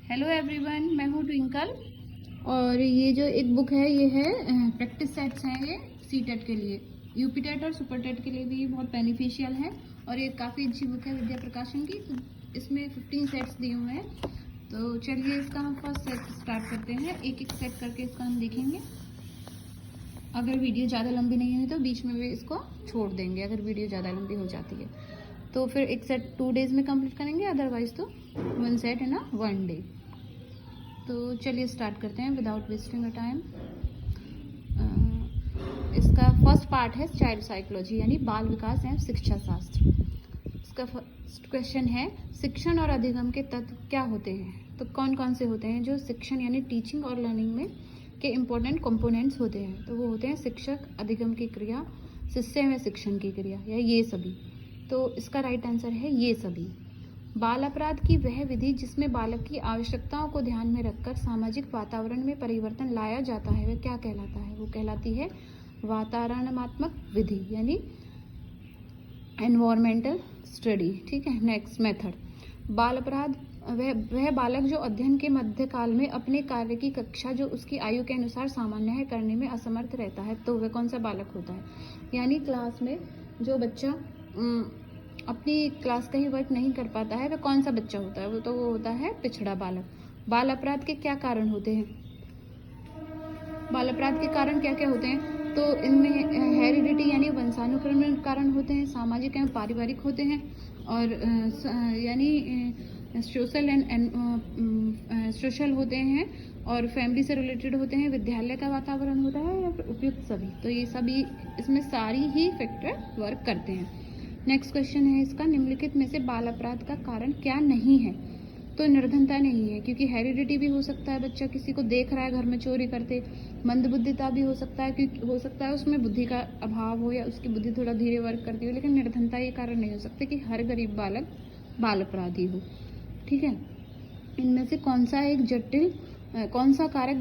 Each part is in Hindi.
हेलो एवरीवन, मैं हूँ ट्विंकल। और ये जो एक बुक है ये है प्रैक्टिस सेट्स हैं ये सीटेट के लिए, यूपी टेट और सुपर टेट के लिए भी बहुत बेनिफिशियल है। और ये काफ़ी अच्छी बुक है विद्या प्रकाशन की। तो इसमें 15 सेट्स दिए हुए हैं। तो चलिए इसका हम फर्स्ट सेट स्टार्ट करते हैं। एक एक सेट करके इसका हम देखेंगे। अगर वीडियो ज़्यादा लंबी नहीं हुई तो बीच में भी इसको छोड़ देंगे, अगर वीडियो ज़्यादा लंबी हो जाती है तो फिर एक सेट 2 डेज़ में कंप्लीट करेंगे, अदरवाइज तो 1 सेट इन अ 1 डे। तो चलिए स्टार्ट करते हैं विदाउट वेस्टिंग अ टाइम। इसका फर्स्ट पार्ट है चाइल्ड साइकोलॉजी यानी बाल विकास एवं शिक्षा शास्त्र। इसका फर्स्ट क्वेश्चन है शिक्षण और अधिगम के तत्व क्या होते हैं। तो कौन कौन से होते हैं जो शिक्षण यानी टीचिंग और लर्निंग में के इम्पोर्टेंट कंपोनेंट्स होते हैं। तो वो होते हैं शिक्षक, अधिगम की क्रिया, शिष्य में शिक्षण की क्रिया, या ये सभी। तो इसका राइट आंसर है ये सभी। बाल अपराध की वह विधि जिसमें बालक की आवश्यकताओं को ध्यान में रखकर सामाजिक वातावरण में परिवर्तन लाया जाता है वह क्या कहलाता है। वो कहलाती है वातावरणात्मक विधि यानी एनवायरमेंटल स्टडी। ठीक है। नेक्स्ट मेथड, बाल अपराध वह बालक जो अध्ययन के मध्यकाल में अपने कार्य की कक्षा जो उसकी आयु के अनुसार सामान्य है करने में असमर्थ रहता है। तो वह कौन सा बालक होता है, यानी क्लास में जो बच्चा अपनी क्लास का ही वर्क नहीं कर पाता है वह कौन सा बच्चा होता है। वो होता है पिछड़ा बालक। बाल अपराध के क्या कारण होते हैं, बाल अपराध के कारण क्या क्या होते हैं। तो इनमें हेरिडिटी यानी वंशानुक्रमण कारण होते हैं, सामाजिक एवं पारिवारिक होते हैं, और यानी सोशल होते हैं, और फैमिली से रिलेटेड होते हैं, विद्यालय का वातावरण होता है, या फिर उपयुक्त सभी। तो ये सभी इसमें सारी ही फैक्टर वर्क करते हैं। नेक्स्ट क्वेश्चन है इसका, निम्नलिखित में से बाल अपराध का कारण क्या नहीं है। तो निर्धनता नहीं है, क्योंकि हेरिडिटी भी हो सकता है, बच्चा किसी को देख रहा है घर में चोरी करते। मंदबुद्धिता भी हो सकता है, क्योंकि हो सकता है उसमें बुद्धि का अभाव हो या उसकी बुद्धि थोड़ा धीरे वर्क करती हो। लेकिन निर्धनता ये कारण नहीं हो सकता कि हर गरीब बालक बाल अपराधी हो। ठीक है। इनमें से कौन सा कारक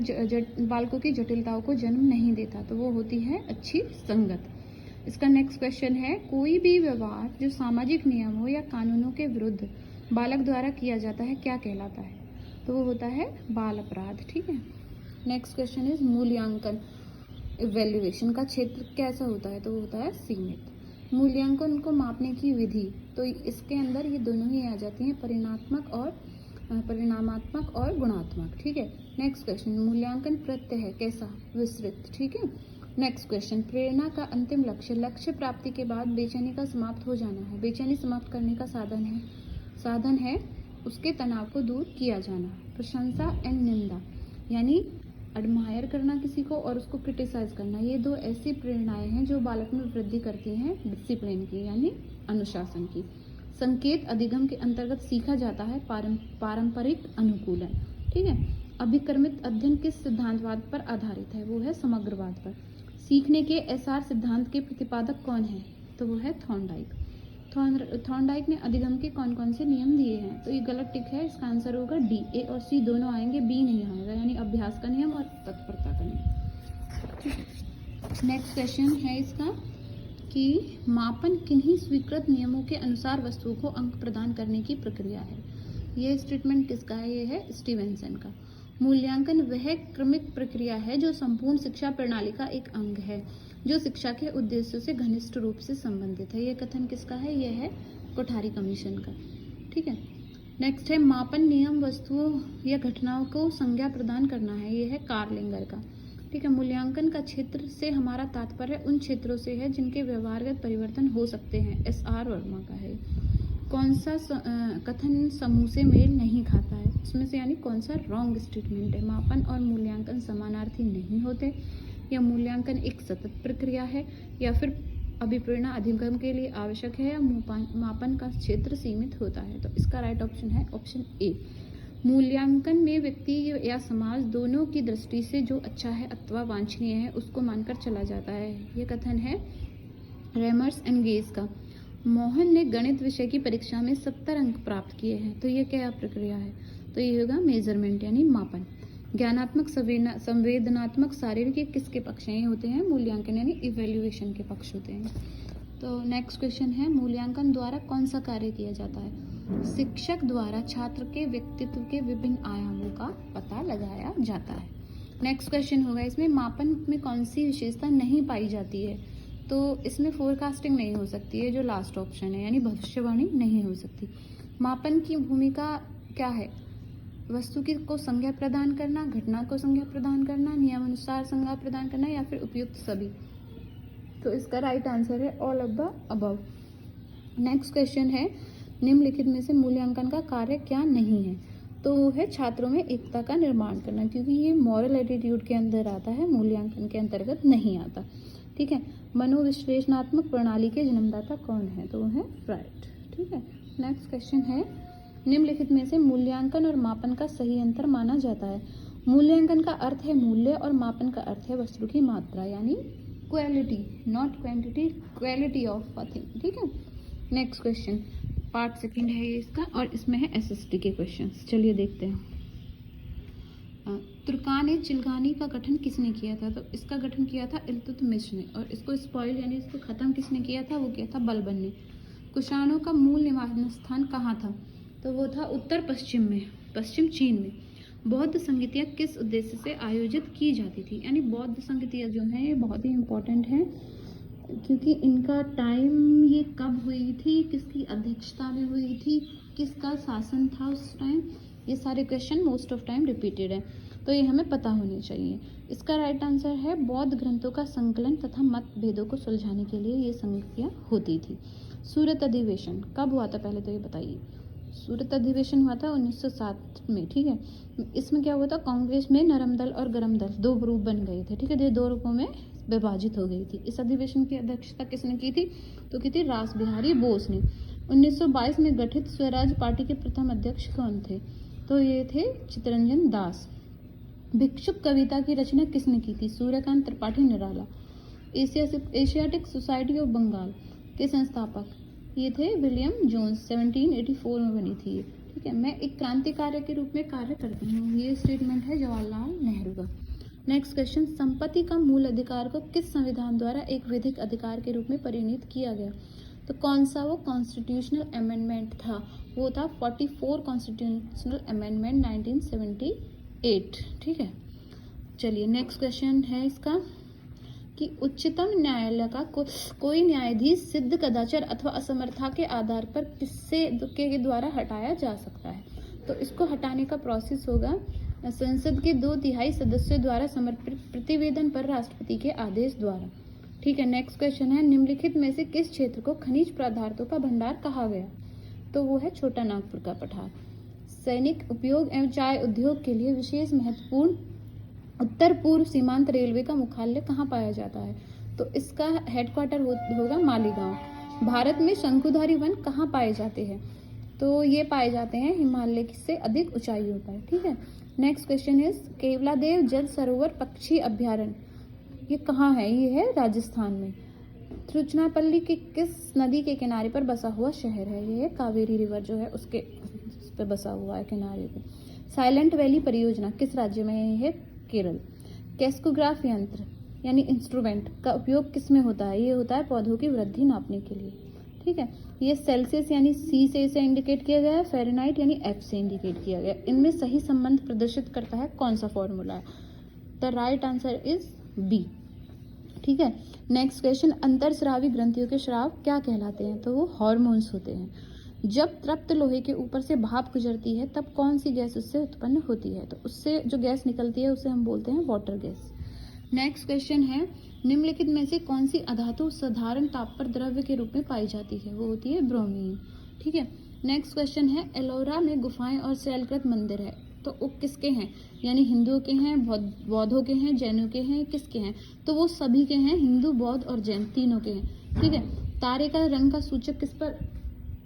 बालकों की जटिलताओं को जन्म नहीं देता। तो वो होती है अच्छी संगत। इसका नेक्स्ट क्वेश्चन है, कोई भी व्यवहार जो सामाजिक नियमों या कानूनों के विरुद्ध बालक द्वारा किया जाता है क्या कहलाता है। तो वो होता है बाल अपराध। ठीक है। नेक्स्ट क्वेश्चन इज मूल्यांकन इवैल्यूएशन का क्षेत्र कैसा होता है। तो वो होता है सीमित। मूल्यांकन को मापने की विधि, तो इसके अंदर ये दोनों ही आ जाती हैं, परिणामात्मक और गुणात्मक। ठीक है। नेक्स्ट क्वेश्चन, मूल्यांकन प्रत्यय है कैसा, विस्तृत। ठीक है। नेक्स्ट क्वेश्चन, प्रेरणा का अंतिम लक्ष्य प्राप्ति के बाद बेचैनी का समाप्त हो जाना है। बेचैनी समाप्त करने का साधन है उसके तनाव को दूर किया जाना। प्रशंसा एंड निंदा यानी एडमायर करना किसी को और उसको क्रिटिसाइज करना, ये दो ऐसी प्रेरणाएं हैं जो बालक में वृद्धि करती हैं डिसिप्लिन की यानी अनुशासन की। संकेत अधिगम के अंतर्गत सीखा जाता है पारंपरिक अनुकूलन। ठीक है। अभिक्रमित अध्ययन किस सिद्धांतवाद पर आधारित है। वो है समग्रवाद पर। सीखने के एसआर सिद्धांत के प्रतिपादक कौन है। तो वो है थॉर्नडाइक ने अधिगम के कौन कौन से नियम दिए हैं। तो ये गलत टिक है, इसका आंसर होगा डी। ए और सी दोनों आएंगे, बी नहीं आएगा, यानी अभ्यास का नियम और तत्परता का नियम। नेक्स्ट क्वेश्चन है इसका कि मापन किन्हीं स्वीकृत नियमों के अनुसार वस्तुओं को अंक प्रदान करने की प्रक्रिया है। यह स्टेटमेंट किसका है, ये है स्टीवेंसन का। मूल्यांकन वह क्रमिक प्रक्रिया है जो संपूर्ण शिक्षा प्रणाली का एक अंग है जो शिक्षा के उद्देश्यों से घनिष्ठ रूप से संबंधित है। यह कथन किसका है, यह है कोठारी कमीशन का। ठीक है। नेक्स्ट है मापन नियम वस्तुओं या घटनाओं को संज्ञा प्रदान करना है। यह है कार्लिंगर का। ठीक है। मूल्यांकन का क्षेत्र से हमारा तात्पर्य उन क्षेत्रों से है जिनके व्यवहारगत परिवर्तन हो सकते हैं। SR वर्मा का है। कौन सा कथन समूह से मेल नहीं खाता है, इसमें से यानी कौन सा रॉन्ग स्टेटमेंट है। मापन और मूल्यांकन समानार्थी नहीं होते, या मूल्यांकन एक सतत प्रक्रिया है, या फिर अभिप्रेरणा अधिगम के लिए आवश्यक है, या मापन का क्षेत्र सीमित होता है। तो इसका राइट ऑप्शन है ऑप्शन ए। मूल्यांकन में व्यक्ति या समाज दोनों की दृष्टि से जो अच्छा है अथवा वांछनीय है उसको मानकर चला जाता है। ये कथन है रेमर्स एंड गेज का। मोहन ने गणित विषय की परीक्षा में 70 अंक प्राप्त किए हैं। तो ये क्या प्रक्रिया है, तो ये होगा मेजरमेंट यानी मापन। ज्ञानात्मक, संवेदनात्मक, शारीरिक, ये किसके पक्ष हैं, ये होते हैं मूल्यांकन यानी इवैल्यूएशन के पक्ष होते हैं। तो नेक्स्ट क्वेश्चन है मूल्यांकन द्वारा कौन सा कार्य किया जाता है। शिक्षक द्वारा छात्र के व्यक्तित्व के विभिन्न आयामों का पता लगाया जाता है। नेक्स्ट क्वेश्चन होगा इसमें, मापन में कौन सी विशेषता नहीं पाई जाती है? तो इसमें फोरकास्टिंग नहीं हो सकती है, जो लास्ट ऑप्शन है, यानी भविष्यवाणी नहीं हो सकती। मापन की भूमिका क्या है? वस्तु की को संज्ञा प्रदान करना, घटना को संज्ञा प्रदान करना, नियमानुसार संज्ञा प्रदान करना, या फिर उपयुक्त सभी। तो इसका राइट आंसर है all of the above. Next question है, निम्नलिखित में से मूल्यांकन का कार्य क्या नहीं है? तो वो है छात्रों में एकता का निर्माण करना, क्योंकि ये मॉरल एटीट्यूड के अंदर आता है, मूल्यांकन के अंतर्गत नहीं आता। ठीक है। मनोविश्लेषणात्मक प्रणाली के जन्मदाता कौन है? तो वो है फ्राइड। ठीक है। नेक्स्ट क्वेश्चन है, निम्नलिखित में से मूल्यांकन और मापन का सही अंतर माना जाता है? मूल्यांकन का अर्थ है मूल्य और मापन का अर्थ है वस्तु की मात्रा, यानी quality, not quantity, quality of a thing. ठीक है। नेक्स्ट क्वेश्चन पार्ट सेकंड है ये इसका, और इसमें है एसएसटी के क्वेश्चंस। चलिए देखते हैं। तुर्कान चिल्गानी का गठन किसने किया था? तो इसका गठन किया था इल्तुतमिश ने, और इसको स्पॉइल यानी इसको खत्म किसने किया था? वो किया था बलबन ने। कुषाणों का मूल निवास स्थान कहाँ था? तो वो था उत्तर पश्चिम में, पश्चिम चीन में। बौद्ध संगीतियाँ किस उद्देश्य से आयोजित की जाती थी? यानी बौद्ध संगीतियाँ जो हैं ये बहुत ही इम्पोर्टेंट हैं, क्योंकि इनका टाइम ये कब हुई थी, किसकी अध्यक्षता में हुई थी, किसका शासन था उस टाइम, ये सारे question most of time repeated है, तो ये हमें पता होने चाहिए। इसका राइट आंसर है बौद्ध ग्रंथों का संकलन तथा मतभेदों को सुलझाने के लिए ये संगतियाँ होती थी। सूरत अधिवेशन कब हुआ था? पहले तो ये बताइए। सूरत अधिवेशन हुआ था 1907 में। ठीक है। इसमें क्या हुआ था? कांग्रेस में नरम दल और गरम दल दो ग्रुप बन गए थे। ठीक है। ये दो रूपों में विभाजित हो गई थी। इस अधिवेशन की अध्यक्षता किसने की थी? तो की थी रास बिहारी बोस ने। 1922 में गठित स्वराज पार्टी के प्रथम अध्यक्ष कौन थे? तो ये थे चित्तरंजन दास। भिक्षुक कविता की रचना किसने की थी? Suryakant Tripathi Nirala. Asiatic society of Bengal के संस्थापक ये थे विलियम जोन्स। 1784 में बनी थी ये। ठीक है। मैं एक क्रांतिकारी के रूप में कार्य करती हूँ, ये स्टेटमेंट है जवाहरलाल नेहरू का। नेक्स्ट क्वेश्चन, संपत्ति का मूल अधिकार को किस संविधान द्वारा एक विधिक अधिकार के रूप में परिणत किया गया? तो कौन सा वो कॉन्स्टिट्यूशनल अमेंडमेंट था? वो था 44 कॉन्स्टिट्यूशनल अमेंडमेंट 1978। ठीक है। चलिए नेक्स्ट क्वेश्चन है इसका कि उच्चतम न्यायालय का कोई न्यायाधीश सिद्ध कदाचार अथवा असमर्था के आधार पर किससे के द्वारा हटाया जा सकता है? तो इसको हटाने का प्रोसेस होगा संसद के 2/3 सदस्यों द्वारा समर्पित प्रतिवेदन पर राष्ट्रपति के आदेश द्वारा। ठीक है। नेक्स्ट क्वेश्चन है, निम्नलिखित में से किस क्षेत्र को खनिज पदार्थों का भंडार कहा गया? तो वो है छोटा नागपुर का पठार। सैनिक उपयोग एवं चाय उद्योग के लिए विशेष महत्वपूर्ण उत्तर पूर्व सीमांत रेलवे का मुख्यालय कहाँ पाया जाता है? तो इसका हेडक्वार्टर होगा मालीगांव। भारत में शंकुधारी वन कहाँ पाए जाते हैं? तो ये पाए जाते हैं हिमालय से अधिक ऊंचाइयों पर। ठीक है। नेक्स्ट क्वेश्चन इज, केवलादेव जल सरोवर पक्षी अभ्यारण्य ये कहाँ है? ये है राजस्थान में। तिरुचनापल्ली के किस नदी के किनारे पर बसा हुआ शहर है? ये है कावेरी रिवर जो है उसके उस पे बसा हुआ है किनारे पे। साइलेंट वैली परियोजना किस राज्य में है? ये है केरल। कैस्कोग्राफ यंत्र यानी इंस्ट्रूमेंट का उपयोग किस में होता है? ये होता है पौधों की वृद्धि नापने के लिए। ठीक है। ये सेल्सियस यानी सी से इसे इंडिकेट किया गया है, फ़ारेनहाइट यानी एफ से इंडिकेट किया गया। इनमें सही संबंध प्रदर्शित करता है कौन सा फॉर्मूला है? The right answer is B. ठीक है। नेक्स्ट क्वेश्चन, अंतरस्रावी ग्रंथियों के स्राव क्या कहलाते हैं? तो वो हार्मोन्स होते हैं। जब तृप्त लोहे के ऊपर से भाप गुजरती है तब कौन सी गैस उससे उत्पन्न होती है? तो उससे जो गैस निकलती है उसे हम बोलते हैं वाटर गैस। नेक्स्ट क्वेश्चन है, निम्नलिखित में से कौन सी अधातु साधारण ताप पर द्रव्य के रूप में पाई जाती है? वो होती है ब्रोमीन। ठीक है। नेक्स्ट क्वेश्चन है, एलोरा में गुफाएं और शैलकृत मंदिर है, तो वो किसके हैं? यानी हिंदुओं के हैं, बौद्धों के हैं, जैनों के हैं, किसके हैं? तो वो सभी के हैं, हिंदू, बौद्ध और जैन तीनों के हैं। ठीक है। तारे का रंग का सूचक किस पर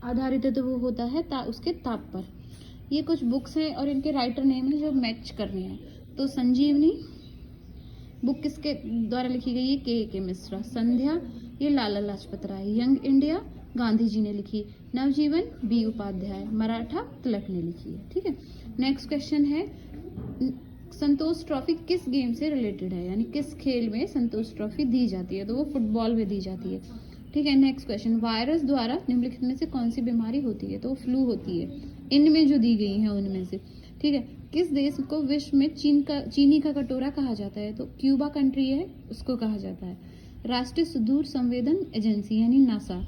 आधारित है? तो वो होता है उसके ताप पर। ये कुछ बुक्स हैं और इनके राइटर नेम है जो मैच करने हैं। तो संजीवनी बुक किसके द्वारा लिखी गई है? के मिश्रा। संध्या ये लाला लाजपत राय। यंग इंडिया गांधी जी ने लिखी। नवजीवन बी उपाध्याय। मराठा तिलक ने लिखी है। ठीक है। नेक्स्ट क्वेश्चन है, संतोष ट्रॉफी किस गेम से रिलेटेड है? यानी किस खेल में संतोष ट्रॉफी दी जाती है? तो वो फुटबॉल में दी जाती है। ठीक है, नेक्स्ट क्वेश्चन, वायरस द्वारा निम्नलिखित में से कौन सी बीमारी होती है? तो फ्लू होती है, इनमें जो दी गई है उनमें से। ठीक है, किस देश को विश्व में चीनी का कटोरा कहा जाता है? तो क्यूबा कंट्री है, उसको कहा जाता है। राष्ट्रीय सुदूर संवेदन एजेंसी यानी नासा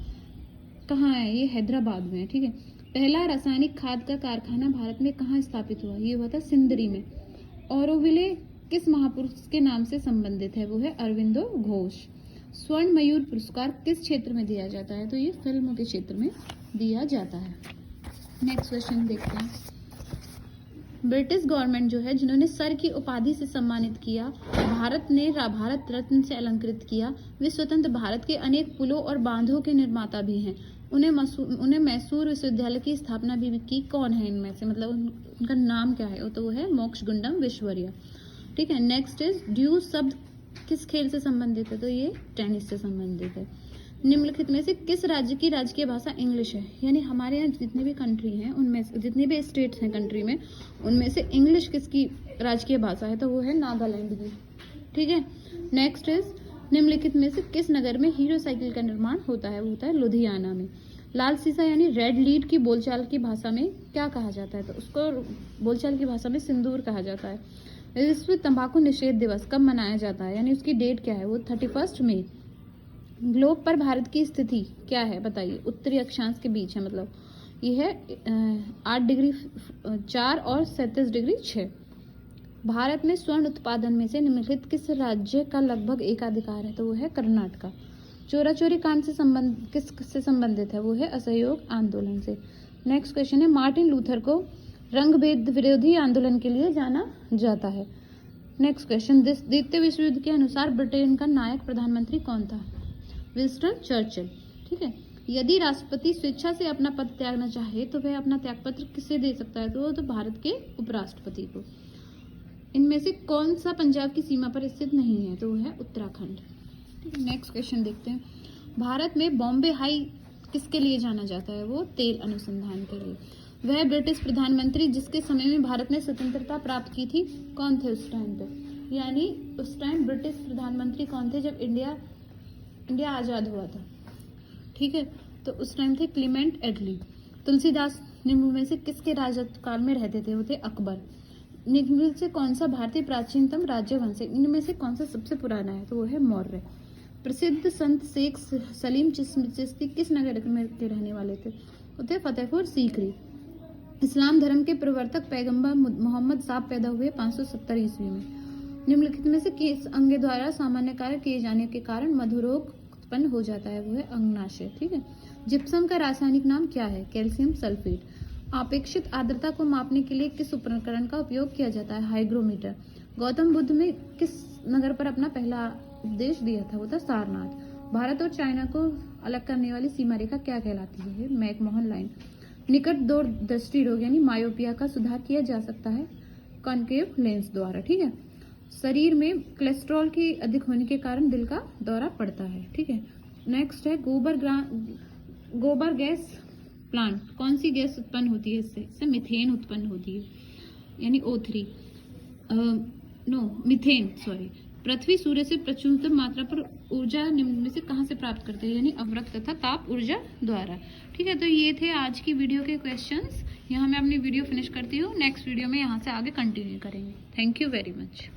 कहाँ है? ये हैदराबाद में है। ठीक है, पहला रासायनिक खाद का कारखाना भारत में कहाँ स्थापित हुआ? ये हुआ था सिंदरी में। ऑरोविले किस महापुरुष के नाम से संबंधित है? वो है अरविंदो घोष। स्वर्ण मयूर पुरस्कार किस क्षेत्र में दिया जाता है? तो ये फिल्म के क्षेत्र में दिया जाता है। नेक्स्ट क्वेश्चन देखते हैं, ब्रिटिश गवर्नमेंट जो है, जिन्होंने सर की उपाधि से सम्मानित किया, भारत ने भारत रत्न से अलंकृत किया, वे स्वतंत्र भारत के अनेक पुलों और बांधों के निर्माता भी हैं। उन्हें मैसूर विश्वविद्यालय की स्थापना भी की। कौन है इनमें से? मतलब उनका नाम क्या है? तो वो है मोक्षगुंडम विश्ववर्या। ठीक है, नेक्स्ट इज ड्यू शब्द किस खेल से संबंधित है? तो ये टेनिस से संबंधित है। निम्नलिखित में से किस राज्य की राजकीय भाषा इंग्लिश है? यानी हमारे यहाँ जितने भी कंट्री हैं उनमें से, जितने भी स्टेट्स हैं कंट्री में, उनमें से इंग्लिश किसकी राजकीय भाषा है? तो वो है नागालैंड की। ठीक है, नेक्स्ट इज निम्नलिखित में से किस नगर में हीरो साइकिल का निर्माण होता है? वो होता है लुधियाना में। लाल सीसा यानी रेड लीड की बोलचाल की भाषा में क्या कहा जाता है? तो उसको बोलचाल की भाषा में सिंदूर कहा जाता है। विश्व तंबाकू निषेध दिवस कब मनाया जाता है? यानी उसकी डेट क्या है? वो 31 मई। ग्लोब पर भारत की स्थिति क्या है? बताइए। उत्तरी अक्षांश के बीच है, मतलब ये है 8 डिग्री 4 और 37 डिग्री 6। भारत में स्वर्ण उत्पादन में से निम्नलिखित किस राज्य का लगभग एकाधिकार है? तो वो है कर्नाटका। चोरा चोरी कांड से किससे संबंधित है? वो है असहयोग आंदोलन से। नेक्स्ट क्वेश्चन है, मार्टिन लूथर को रंगभेद विरोधी आंदोलन के लिए जाना जाता है। नेक्स्ट क्वेश्चन, द्वितीय विश्व युद्ध के अनुसार ब्रिटेन का नायक प्रधानमंत्री कौन था? Winston Churchill. ठीक है, यदि राष्ट्रपति स्वेच्छा से अपना पद त्यागना चाहे तो वह अपना त्यागपत्र किसे दे सकता है? तो भारत के उपराष्ट्रपति को। इनमें से कौन सा पंजाब की सीमा पर स्थित नहीं है? तो वो है उत्तराखंड। ठीक है, नेक्स्ट क्वेश्चन देखते हैं, भारत में बॉम्बे हाई किसके लिए जाना जाता है? वो तेल अनुसंधान के लिए। वह ब्रिटिश प्रधानमंत्री जिसके समय में भारत ने स्वतंत्रता प्राप्त की थी, कौन थे उस टाइम पे? यानी उस टाइम ब्रिटिश प्रधानमंत्री कौन थे जब इंडिया आजाद हुआ था? ठीक है, तो उस टाइम थे क्लीमेंट एटली। तुलसीदास निम्न में से किसके राजत्व काल में रहते थे? वो थे अकबर। निम्न से कौन सा भारतीय प्राचीनतम राज्य वंश है? इनमें से कौन सा सबसे पुराना है? तो वो है मौर्य। प्रसिद्ध संत शेख सलीम चिश्ती किस नगर में के रहने वाले थे? वो थे फतेहपुर सीकरी। इस्लाम धर्म के प्रवर्तक पैगंबर मोहम्मद साहब पैदा हुए 570 ईस्वी में। निम्नलिखित में से किस अंग द्वारा सामान्य कार्य किए जाने के कारण मधुरोग उत्पन्न हो जाता है? वो है अंगनाशय। ठीक है, जिप्सम का रासायनिक नाम क्या है? Calcium sulphate. अपेक्षित आर्द्रता को मापने के लिए किस उपकरण का उपयोग किया जाता है? हाइग्रोमीटर। गौतम बुद्ध ने किस नगर पर अपना पहला उपदेश दिया था? वो था सारनाथ। भारत और चाइना को अलग करने वाली सीमा रेखा क्या कहलाती है? McMahon line. निकट दूर दृष्टि रोग यानी मायोपिया का सुधार किया जा सकता है कॉन्केव लेंस द्वारा। ठीक है, शरीर में कोलेस्ट्रॉल के अधिक होने के कारण दिल का दौरा पड़ता है। ठीक है, नेक्स्ट है गोबर गैस प्लांट कौन सी गैस उत्पन्न होती है? इससे मीथेन उत्पन्न होती है, यानी O3 मीथेन सॉरी। पृथ्वी सूर्य से प्रचुरतम मात्रा पर ऊर्जा निम्न में से कहाँ से प्राप्त करते हैं? यानी अवरक्त तथा ताप ऊर्जा द्वारा। ठीक है, तो ये थे आज की वीडियो के क्वेश्चंस। यहाँ मैं अपनी वीडियो फिनिश करती हूँ। नेक्स्ट वीडियो में यहाँ से आगे कंटिन्यू करेंगे। Thank you very much.